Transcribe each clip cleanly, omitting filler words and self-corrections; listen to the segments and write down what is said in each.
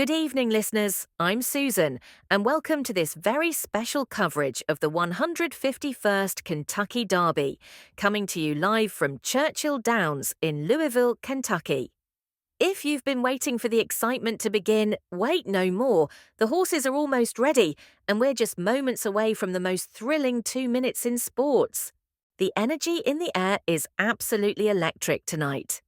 Good evening, listeners. I'm Susan, and welcome to this very special coverage of the 151st Kentucky Derby, coming to you live from Churchill Downs in Louisville, Kentucky. If you've been waiting for the excitement to begin, wait no more. The horses are almost ready, and we're just moments away from the most thrilling 2 minutes in sports. The energy in the air is absolutely electric tonight.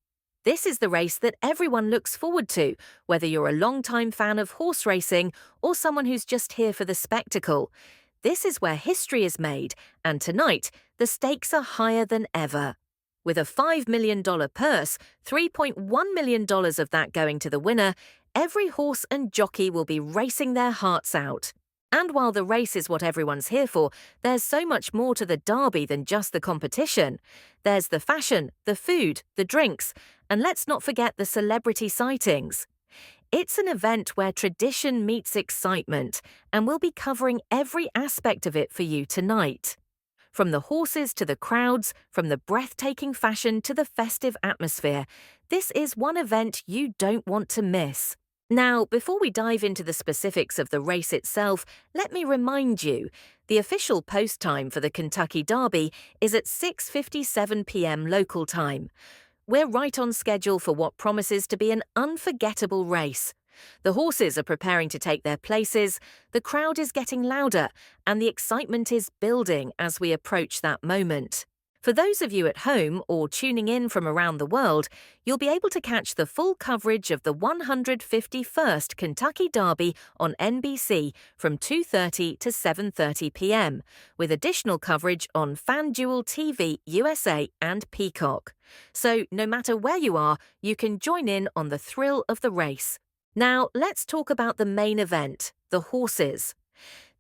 This is the race that everyone looks forward to, whether you're a long-time fan of horse racing or someone who's just here for the spectacle. This is where history is made, and tonight, the stakes are higher than ever. With a $5 million purse, $3.1 million of that going to the winner, every horse and jockey will be racing their hearts out. And while the race is what everyone's here for, there's so much more to the Derby than just the competition. There's the fashion, the food, the drinks, and let's not forget the celebrity sightings. It's an event where tradition meets excitement, and we'll be covering every aspect of it for you tonight. From the horses to the crowds, from the breathtaking fashion to the festive atmosphere, this is one event you don't want to miss. Now, before we dive into the specifics of the race itself, let me remind you, the official post time for the Kentucky Derby is at 6:57 p.m. local time. We're right on schedule for what promises to be an unforgettable race. The horses are preparing to take their places, the crowd is getting louder, and the excitement is building as we approach that moment. For those of you at home or tuning in from around the world, you'll be able to catch the full coverage of the 151st Kentucky Derby on NBC from 2:30 to 7:30 p.m., with additional coverage on FanDuel TV USA and Peacock. So no matter where you are, you can join in on the thrill of the race. Now, let's talk about the main event, the horses.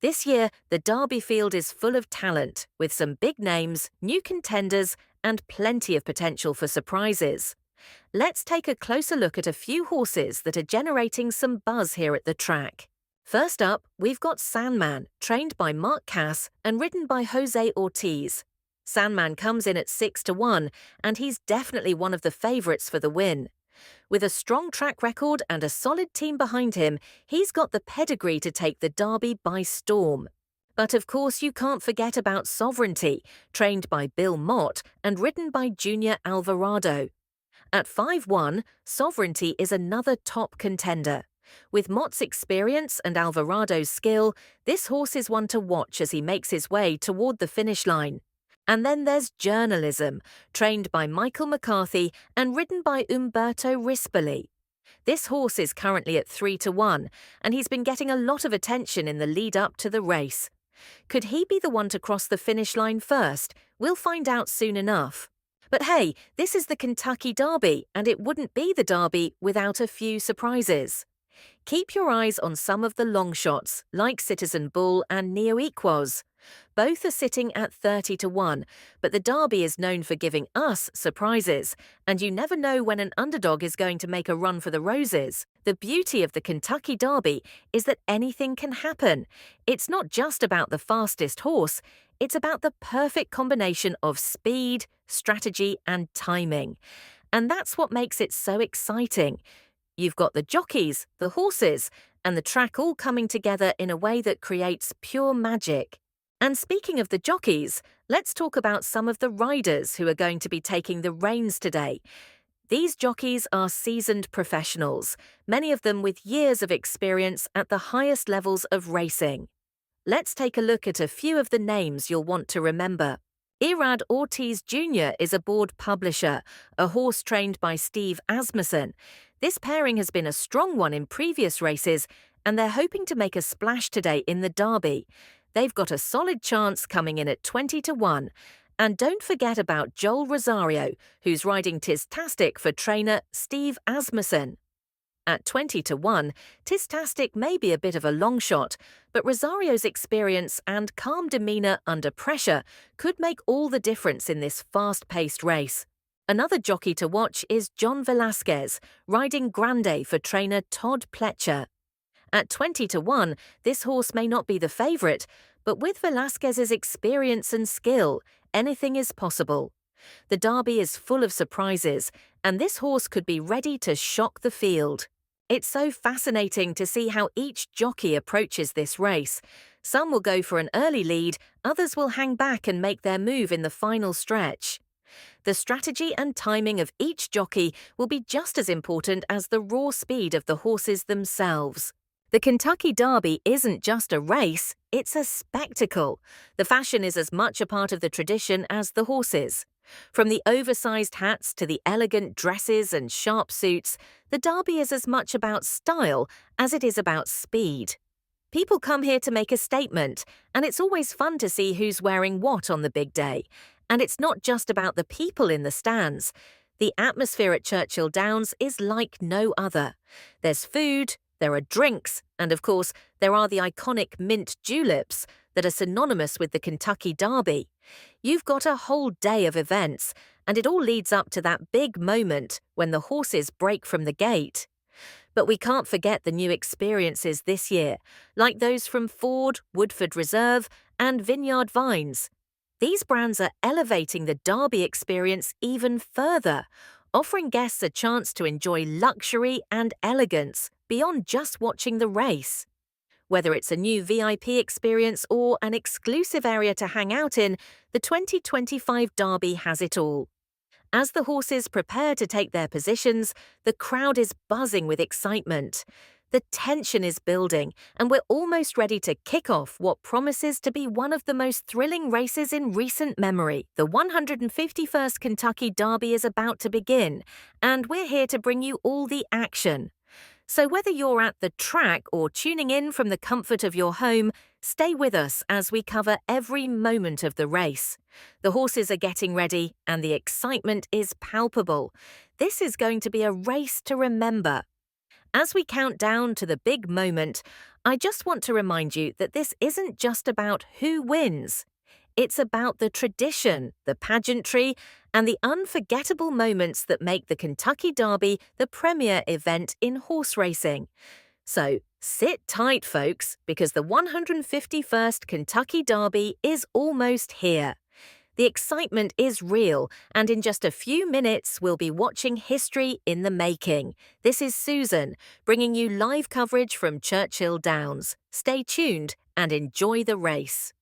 This year, the Derby field is full of talent, with some big names, new contenders, and plenty of potential for surprises. Let's take a closer look at a few horses that are generating some buzz here at the track. First up, we've got Sandman, trained by Mark Cass and ridden by Jose Ortiz. Sandman comes in at 6-1, and he's definitely one of the favourites for the win. With a strong track record and a solid team behind him, he's got the pedigree to take the Derby by storm. But of course you can't forget about Sovereignty, trained by Bill Mott and ridden by Junior Alvarado. At 5-1, Sovereignty is another top contender. With Mott's experience and Alvarado's skill, this horse is one to watch as he makes his way toward the finish line. And then there's Journalism, trained by Michael McCarthy and ridden by Umberto Rispoli. This horse is currently at 3-1, and he's been getting a lot of attention in the lead up to the race. Could he be the one to cross the finish line first? We'll find out soon enough. But hey, this is the Kentucky Derby, and it wouldn't be the Derby without a few surprises. Keep your eyes on some of the long shots, like Citizen Bull and Neo Equos. Both are sitting at 30-1, but the Derby is known for giving us surprises, and you never know when an underdog is going to make a run for the roses. The beauty of the Kentucky Derby is that anything can happen. It's not just about the fastest horse, it's about the perfect combination of speed, strategy, and timing. And that's what makes it so exciting. You've got the jockeys, the horses, and the track all coming together in a way that creates pure magic. And speaking of the jockeys, let's talk about some of the riders who are going to be taking the reins today. These jockeys are seasoned professionals, many of them with years of experience at the highest levels of racing. Let's take a look at a few of the names you'll want to remember. Irad Ortiz Jr. is a board publisher, a horse trained by Steve Asmussen. This pairing has been a strong one in previous races, and they're hoping to make a splash today in the Derby. They've got a solid chance coming in at 20-1. And don't forget about Joel Rosario, who's riding Tistastic for trainer Steve Asmussen. At 20-1, Tistastic may be a bit of a long shot, but Rosario's experience and calm demeanour under pressure could make all the difference in this fast-paced race. Another jockey to watch is John Velasquez, riding Grande for trainer Todd Pletcher. At 20-1, this horse may not be the favourite, but with Velasquez's experience and skill, anything is possible. The Derby is full of surprises, and this horse could be ready to shock the field. It's so fascinating to see how each jockey approaches this race. Some will go for an early lead, others will hang back and make their move in the final stretch. The strategy and timing of each jockey will be just as important as the raw speed of the horses themselves. The Kentucky Derby isn't just a race, it's a spectacle. The fashion is as much a part of the tradition as the horses. From the oversized hats to the elegant dresses and sharp suits, the Derby is as much about style as it is about speed. People come here to make a statement, and it's always fun to see who's wearing what on the big day. And it's not just about the people in the stands. The atmosphere at Churchill Downs is like no other. There's food, there are drinks, and of course, there are the iconic mint juleps that are synonymous with the Kentucky Derby. You've got a whole day of events, and it all leads up to that big moment when the horses break from the gate. But we can't forget the new experiences this year, like those from Ford, Woodford Reserve, and Vineyard Vines. These brands are elevating the Derby experience even further, offering guests a chance to enjoy luxury and elegance beyond just watching the race. Whether it's a new VIP experience or an exclusive area to hang out in, the 2025 Derby has it all. As the horses prepare to take their positions, the crowd is buzzing with excitement. The tension is building, and we're almost ready to kick off what promises to be one of the most thrilling races in recent memory. The 151st Kentucky Derby is about to begin, and we're here to bring you all the action. So whether you're at the track or tuning in from the comfort of your home, stay with us as we cover every moment of the race. The horses are getting ready, and the excitement is palpable. This is going to be a race to remember. As we count down to the big moment, I just want to remind you that this isn't just about who wins. It's about the tradition, the pageantry, and the unforgettable moments that make the Kentucky Derby the premier event in horse racing. So sit tight, folks, because the 151st Kentucky Derby is almost here. The excitement is real, and in just a few minutes, we'll be watching history in the making. This is Susan, bringing you live coverage from Churchill Downs. Stay tuned and enjoy the race.